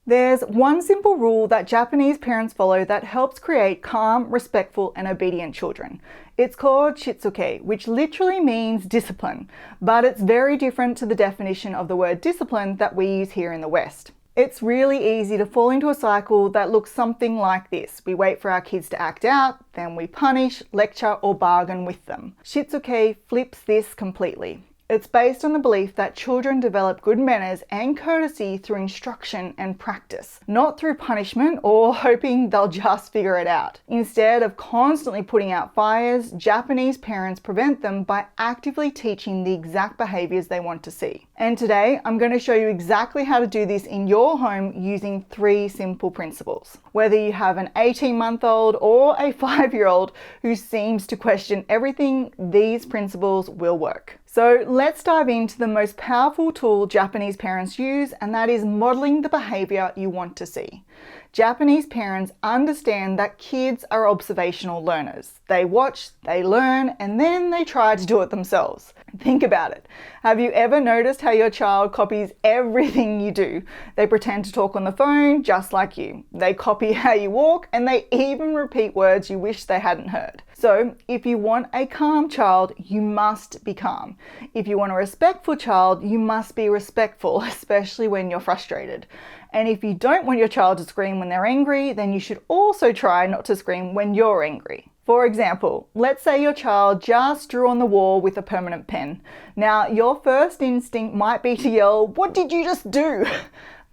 There's one simple rule that Japanese parents follow that helps create calm, respectful, and obedient children. It's called shitsuke, which literally means discipline, but it's very different to the definition of the word discipline that we use here in the West. It's really easy to fall into a cycle that looks something like this. We wait for our kids to act out, then we punish, lecture, or bargain with them. Shitsuke flips this completely. It's based on the belief that children develop good manners and courtesy through instruction and practice, not through punishment or hoping they'll just figure it out. Instead of constantly putting out fires, Japanese parents prevent them by actively teaching the exact behaviours they want to see. And today, I'm going to show you exactly how to do this in your home using 3 simple principles. Whether you have an 18-month-old or a 5-year-old who seems to question everything, these principles will work. So let's dive into the most powerful tool Japanese parents use, and that is modeling the behavior you want to see. Japanese parents understand that kids are observational learners. They watch, they learn, and then they try to do it themselves. Think about it. Have you ever noticed how your child copies everything you do? They pretend to talk on the phone just like you. They copy how you walk, and they even repeat words you wish they hadn't heard. So, if you want a calm child, you must be calm. If you want a respectful child, you must be respectful, especially when you're frustrated. And if you don't want your child to scream when they're angry, then you should also try not to scream when you're angry. For example, let's say your child just drew on the wall with a permanent pen. Now, your first instinct might be to yell, "What did you just do?"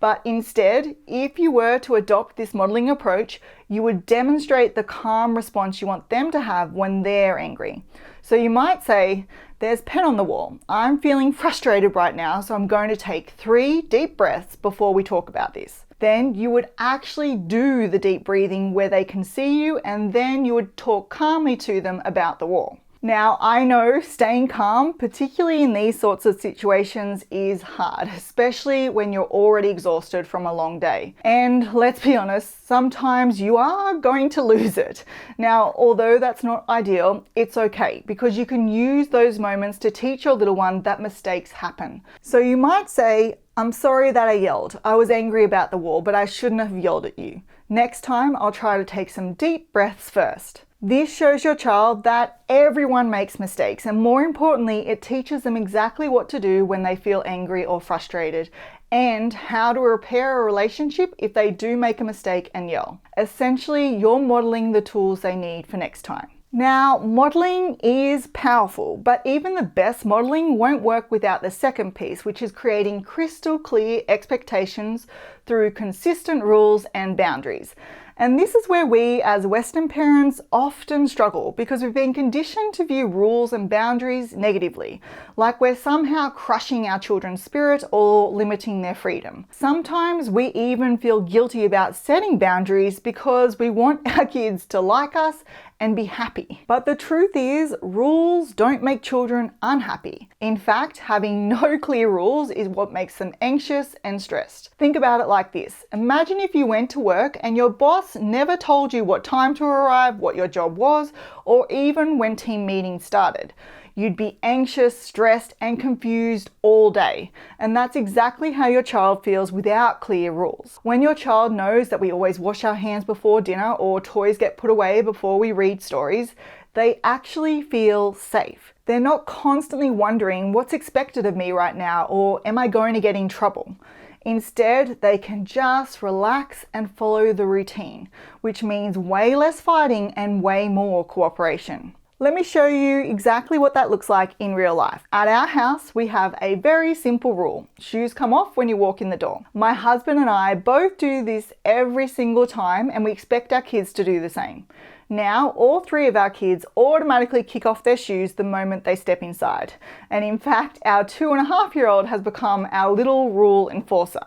But instead, if you were to adopt this modelling approach, you would demonstrate the calm response you want them to have when they're angry. So you might say, "There's pen on the wall. I'm feeling frustrated right now, so I'm going to take 3 deep breaths before we talk about this." Then you would actually do the deep breathing where they can see you, and then you would talk calmly to them about the wall. Now, I know staying calm, particularly in these sorts of situations, is hard, especially when you're already exhausted from a long day. And let's be honest, sometimes you are going to lose it. Now, although that's not ideal, it's okay, because you can use those moments to teach your little one that mistakes happen. So you might say, "I'm sorry that I yelled. I was angry about the wall, but I shouldn't have yelled at you. Next time, I'll try to take some deep breaths first." This shows your child that everyone makes mistakes, and more importantly, it teaches them exactly what to do when they feel angry or frustrated, and how to repair a relationship if they do make a mistake and yell. Essentially, you're modeling the tools they need for next time. Now, modeling is powerful, but even the best modeling won't work without the second piece, which is creating crystal clear expectations through consistent rules and boundaries. And this is where we as Western parents often struggle, because we've been conditioned to view rules and boundaries negatively, like we're somehow crushing our children's spirit or limiting their freedom. Sometimes we even feel guilty about setting boundaries because we want our kids to like us and be happy. But the truth is, rules don't make children unhappy. In fact, having no clear rules is what makes them anxious and stressed. Think about it like this. Imagine if you went to work and your boss never told you what time to arrive, what your job was, or even when team meetings started. You'd be anxious, stressed, and confused all day. And that's exactly how your child feels without clear rules. When your child knows that we always wash our hands before dinner or toys get put away before we read stories, they actually feel safe. They're not constantly wondering what's expected of me right now, or am I going to get in trouble? Instead, they can just relax and follow the routine, which means way less fighting and way more cooperation. Let me show you exactly what that looks like in real life. At our house, we have a very simple rule. Shoes come off when you walk in the door. My husband and I both do this every single time, and we expect our kids to do the same. Now, all 3 of our kids automatically kick off their shoes the moment they step inside. And in fact, our 2.5-year-old has become our little rule enforcer.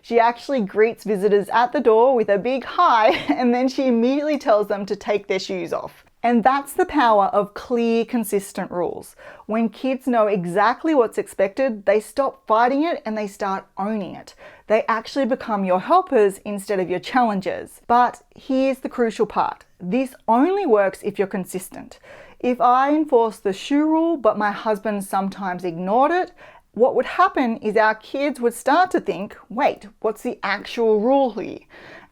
She actually greets visitors at the door with a big hi, and then she immediately tells them to take their shoes off. And that's the power of clear, consistent rules. When kids know exactly what's expected, they stop fighting it and they start owning it. They actually become your helpers instead of your challengers. But here's the crucial part. This only works if you're consistent. If I enforce the shoe rule, but my husband sometimes ignored it, what would happen is our kids would start to think, wait, what's the actual rule here?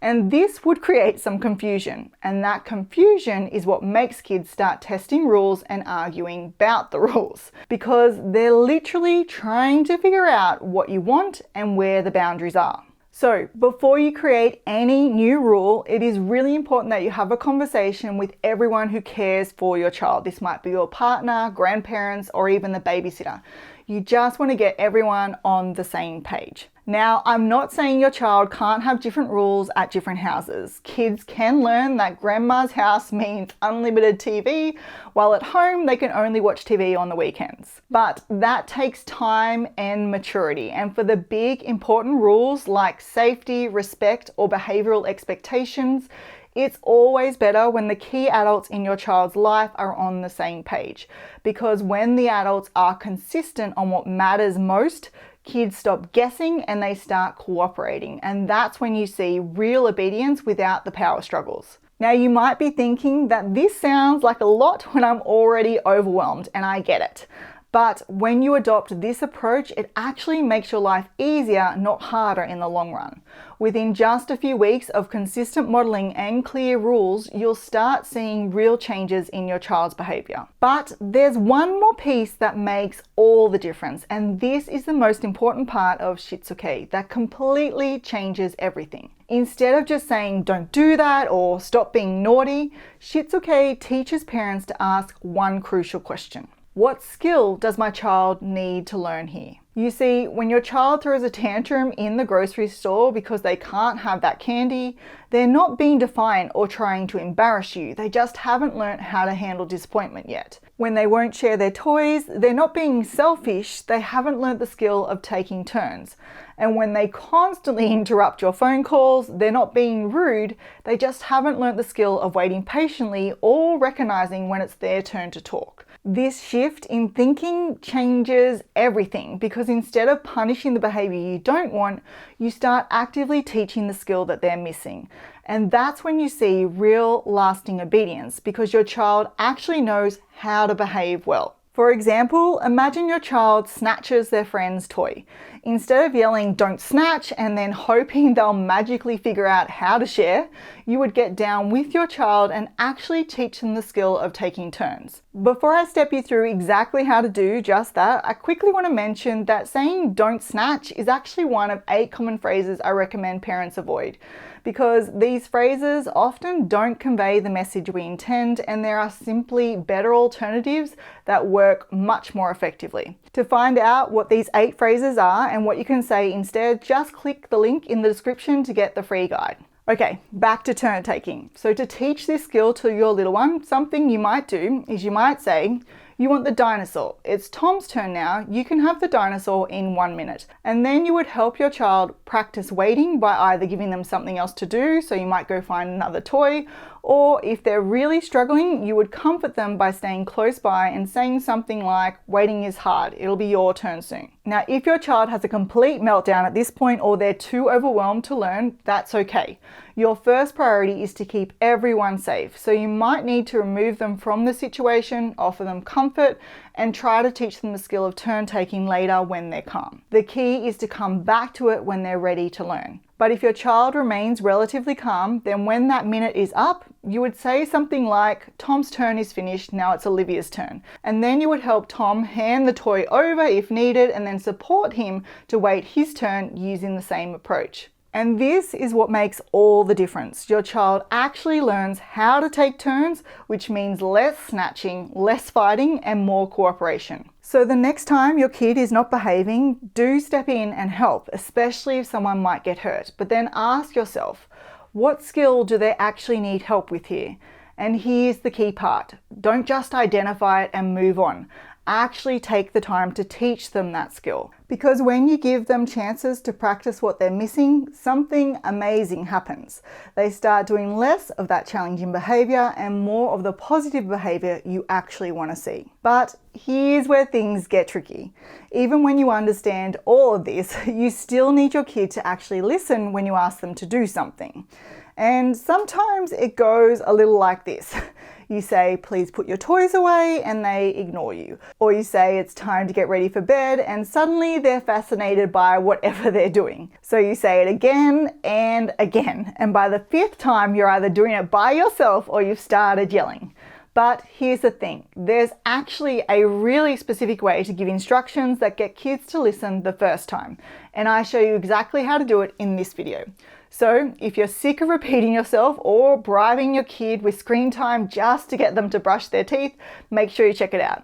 And this would create some confusion. And that confusion is what makes kids start testing rules and arguing about the rules, because they're literally trying to figure out what you want and where the boundaries are. So before you create any new rule, it is really important that you have a conversation with everyone who cares for your child. This might be your partner, grandparents, or even the babysitter. You just want to get everyone on the same page. Now, I'm not saying your child can't have different rules at different houses. Kids can learn that grandma's house means unlimited TV, while at home they can only watch TV on the weekends. But that takes time and maturity. And for the big important rules like safety, respect, or behavioral expectations, it's always better when the key adults in your child's life are on the same page. Because when the adults are consistent on what matters most, kids stop guessing and they start cooperating. And that's when you see real obedience without the power struggles. Now, you might be thinking that this sounds like a lot when I'm already overwhelmed, and I get it. But when you adopt this approach, it actually makes your life easier, not harder in the long run. Within just a few weeks of consistent modeling and clear rules, you'll start seeing real changes in your child's behavior. But there's one more piece that makes all the difference, and this is the most important part of Shitsuke that completely changes everything. Instead of just saying, don't do that or stop being naughty, Shitsuke teaches parents to ask one crucial question. What skill does my child need to learn here? You see, when your child throws a tantrum in the grocery store because they can't have that candy, they're not being defiant or trying to embarrass you. They just haven't learned how to handle disappointment yet. When they won't share their toys, they're not being selfish. They haven't learned the skill of taking turns. And when they constantly interrupt your phone calls, they're not being rude. They just haven't learned the skill of waiting patiently or recognizing when it's their turn to talk. This shift in thinking changes everything, because instead of punishing the behavior you don't want, you start actively teaching the skill that they're missing. And that's when you see real lasting obedience, because your child actually knows how to behave well. For example, imagine your child snatches their friend's toy. Instead of yelling, "Don't snatch," and then hoping they'll magically figure out how to share, you would get down with your child and actually teach them the skill of taking turns. Before I step you through exactly how to do just that, I quickly want to mention that saying "don't snatch" is actually one of 8 common phrases I recommend parents avoid, because these phrases often don't convey the message we intend, and there are simply better alternatives that work much more effectively. To find out what these 8 phrases are and what you can say instead, just click the link in the description to get the free guide. Okay, back to turn taking. So to teach this skill to your little one, something you might do is you might say, "You want the dinosaur. It's Tom's turn now. You can have the dinosaur in 1 minute." And then you would help your child practice waiting by either giving them something else to do, so you might go find another toy, or if they're really struggling, you would comfort them by staying close by and saying something like, "Waiting is hard. It'll be your turn soon." Now, if your child has a complete meltdown at this point or they're too overwhelmed to learn, that's okay. Your first priority is to keep everyone safe, so you might need to remove them from the situation, offer them comfort, and try to teach them the skill of turn taking later when they're calm. The key is to come back to it when they're ready to learn. But if your child remains relatively calm, then when that minute is up, you would say something like, "Tom's turn is finished, now it's Olivia's turn." And then you would help Tom hand the toy over if needed, and then support him to wait his turn using the same approach. And this is what makes all the difference. Your child actually learns how to take turns, which means less snatching, less fighting, and more cooperation. So the next time your kid is not behaving, do step in and help, especially if someone might get hurt. But then ask yourself, what skill do they actually need help with here? And here's the key part. Don't just identify it and move on. Actually take the time to teach them that skill. Because when you give them chances to practice what they're missing, something amazing happens. They start doing less of that challenging behavior and more of the positive behavior you actually want to see. But here's where things get tricky. Even when you understand all of this, you still need your kid to actually listen when you ask them to do something. And sometimes it goes a little like this. You say, please put your toys away, and they ignore you. Or you say it's time to get ready for bed, and suddenly they're fascinated by whatever they're doing. So you say it again and again, and by the 5th time you're either doing it by yourself or you've started yelling. But here's the thing, there's actually a really specific way to give instructions that get kids to listen the first time, and I show you exactly how to do it in this video. So if you're sick of repeating yourself or bribing your kid with screen time just to get them to brush their teeth, make sure you check it out.